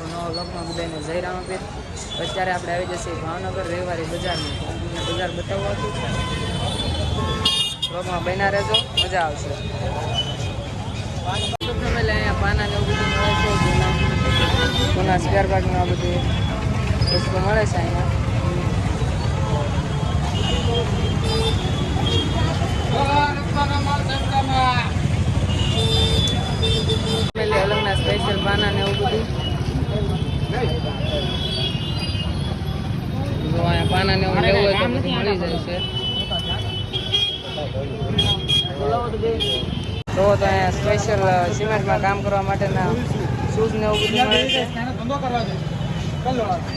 મારું નવો વ્લોગમાં બધાને જય રામાપીર. અત્યારે આપણે આવી જશે ભાવનગર રવિવારી બજારમાં. તમને બજાર બતાવવા હતું. વ્લોગમાં બન્યા રહેજો, મજા આવશે. ફેમિલી અહીંયા પાના ને એવું બધું મળે છે. જૂના સ્પેર પાર્ટનું આ બધી વસ્તુ મળે છે અહીંયા. અલગના સ્પેશિયલ પાના ને એવું બધું જો અહીંયા પાના ને એવું લેવું હોય તો બધું મળી જાય છે. તો અહીંયા સ્પેશિયલ સિમેન્ટમાં કામ કરવા માટેના શૂઝ ને એવું બધું મળે છે.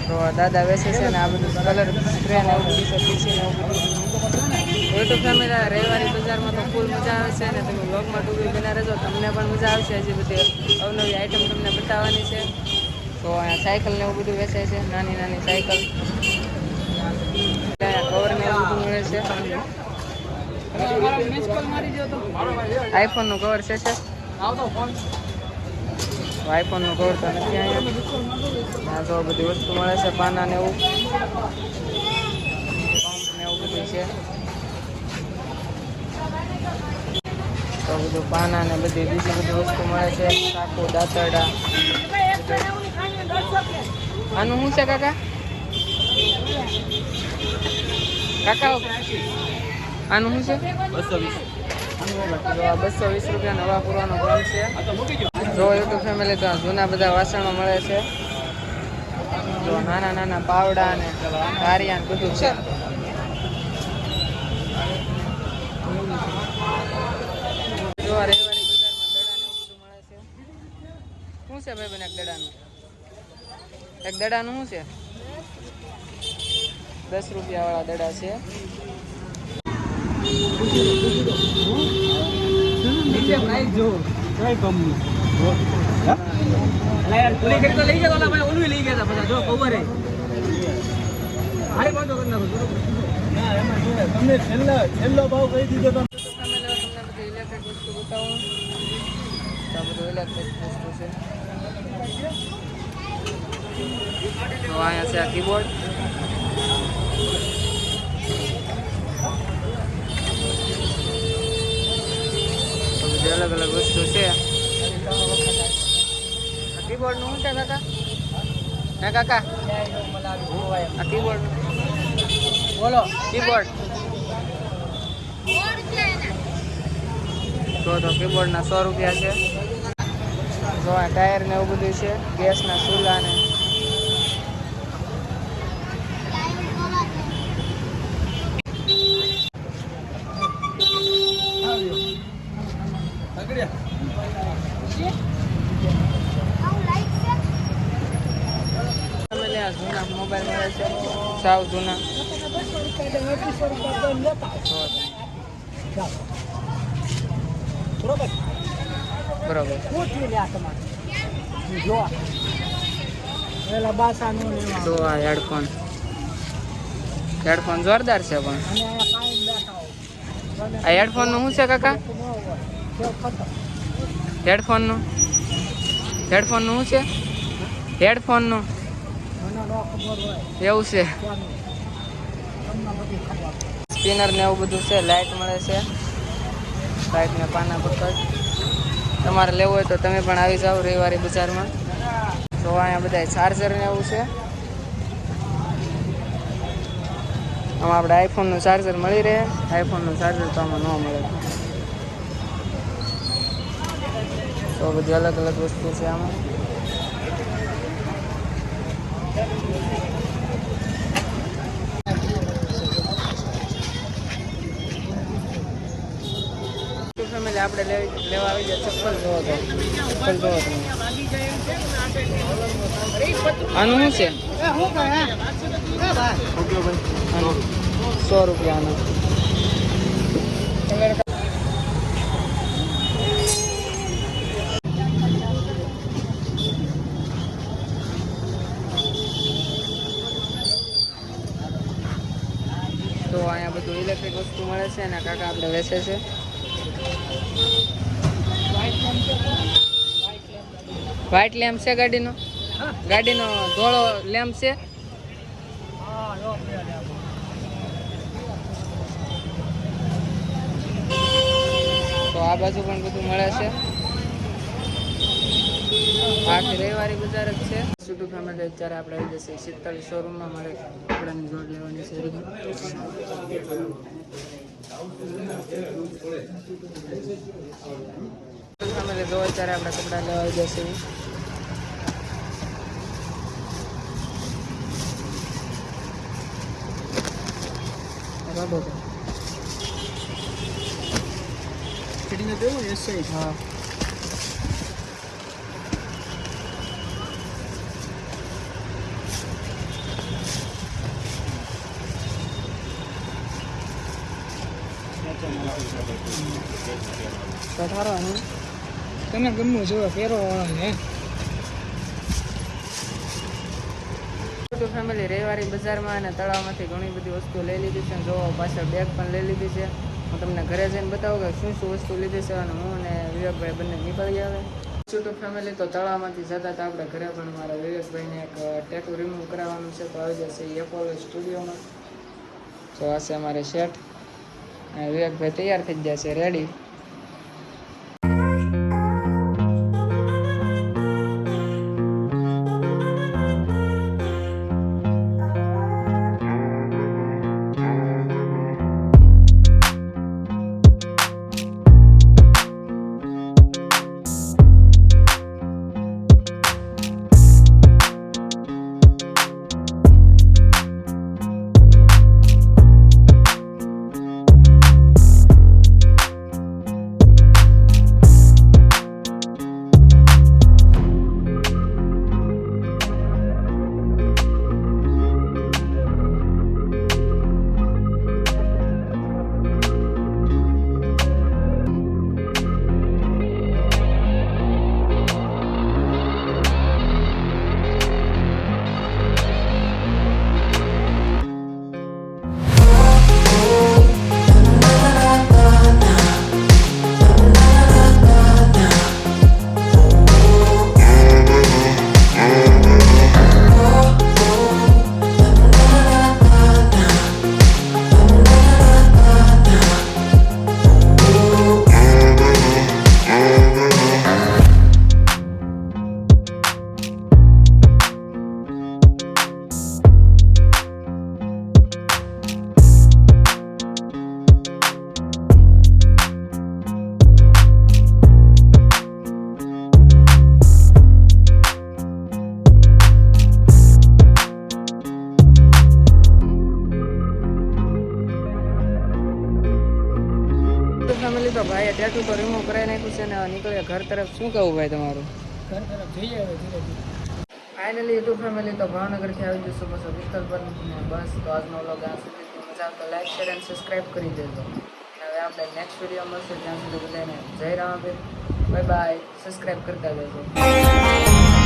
તો દાદા વેચે છે ને આ બધું કલર સ્પ્રે ને એવું બધું છે. પીસી ને એવું બધું યુટ્યુબ ફેમિલી રવિવારી બજારમાં તો ફૂલ મજા આવે છે. અને તમે વ્લોગમાં ટૂંકી બના રહેજો, તમને પણ મજા આવશે. હજી બધી અવનવી આઈટમ તમને બતાવવાની છે. તો અહીંયા સાયકલ ને એવું બધું વેચાય છે, નાની નાની સાયકલ. અહીંયા કવર ને એવું બધું મળે છે. આઈફોનનું કવર છે આઈફોનનું કવર તો નથી અહીંયા. જો બધી વસ્તુ મળે છે, પાના ને એવું, પંપ ને એવું બધું છે. તો બધું પાના ને બધી બીજી બધી વસ્તુ મળે છે. ચાકુ, દાંતરડા. આનું શું છે કાકા? કાકા આનું શું છે? 220 રૂપિયા નવા પૂરવાનો ક્રમ છે. જો યુટ્યુબ ફેમિલી તો જૂના બધા વાસણો મળે છે. જો નાના નાના પાવડા ને કારિયા ને બધું છે. જો રવિવારી બજારમાં દડા ને એવું બધું મળે છે. શું છે ભાઈ બને એક દડાનું? એક દડાનું શું છે? 10 રૂપિયા વાળા દડા છે. છેલ્લો ભાવ કહી દીધો. ઇલેક્ટ્રિક વસ્તુ બતાવું. બધું ઇલેક્ટ્રિક વસ્તુ છે. તો અહીંયા છે આ કીબોર્ડ. અલગ અલગ વસ્તુ છે. કીબોર્ડ નું શું છે કાકા? હે કાકા આ કીબોર્ડ બોલો. કીબોર્ડ તો કીબોર્ડ ના 100 રૂપિયા છે. જો આ ટાયર ને એવું બધું છે. ગેસ ના ચૂલા ને જૂના મોબાઈલ મળે છે. સાવ જૂના. બરોબર. જો આ હેડફોન જોરદાર છે. પણ આ હેડફોન નું શું છે કાકા? હેડફોન નું શું છે? હેડફોન નું એવું છે. સ્પિનર ને એવું બધું છે. લાઇટ મળે છે. લાઇટ ને પાના પકડ. તમારે લેવું હોય તો તમે પણ આવી જાઓ રવિવારી બજારમાં. તો અહીંયા બધા ચાર્જર ને એવું છે. આમાં આપણે આઈફોનનું ચાર્જર મળી રહે. આઈફોનનું ચાર્જર તો આમાં ન મળે. તો બધી અલગ અલગ વસ્તુ છે આમાં. ફેમિલી આપણે લેવા આવી જાય ચપ્પલ જોવો તો. ચપ્પલ જોવો તમે. આનું શું છે? 100 રૂપિયા આનું. તો અહીંયા બધું ઇલેક્ટ્રિક વસ્તુ મળે છે અને કાકા આપણે વેચે છે. વ્હાઇટ લેમ્પ છે ગાડીનો. ગાડીનો ધોળો લેમ્પ છે. હા જો તો આ બાજુ પણ બધું મળે છે. આખી રવિવારી બજાર જ છે. યુટ્યુબ ફેમિલી અત્યારે આપણે આવી જશે શીતલ શોરૂમમાં મારે કપડાની જોડ લેવાની છે. ફેમિલી જો અત્યારે આપણે કપડાં લેવા આવી જશે. બરાબર ફિટિંગ દેવું એસઆઈ હા. કઠારો ને તને ગમવું જોઈએ પહેરવાવાળાને ફેમિલી રવિવારી બજારમાં અને તળાવમાંથી ઘણી બધી વસ્તુ લઈ લીધી છે. જો પાછળ બેગ પણ લઈ લીધી છે. હું તમને ઘરે જઈને બતાવું કે શું શું વસ્તુ લીધી છે. અને હું અને વિવેકભાઈ બંને નીકળી આવે. યુટ્યુબ ફેમિલી તો તળાવમાંથી જતા હતા આપણે ઘરે, પણ મારા વિવેકભાઈને એક ટેટુ રિમૂવ કરાવવાનું છે. તો આવી જશે એપોલો સ્ટુડિયોમાં. તો આ છે અમારે સેટ અને વિવેકભાઈ તૈયાર થઈ ગયા છે, રેડી. ફેમિલી તો ભાઈએ ટેટુ તો રિમૂવ કરાવી નાખ્યું છે ને નીકળે ઘર તરફ. શું કહું ભાઈ તમારું? ઘર તરફ જઈએ હવે ધીરે ધીરે. ફાઇનલી યુટ્યુબ ફેમિલી તો ભાવનગરથી આવી જશું બસ પિસ્તલ પર ને બસ. તો આજનો વ્લોગ આ સુધી મજા તો લાઈક શેર અને સબસ્ક્રાઈબ કરી દેજો. અને હવે આપણે નેક્સ્ટ વિડીયો મળશે. ત્યાં સુધી બધાને જય રામાબેન, બાય બાય. સબસ્ક્રાઈબ કરતા જજો.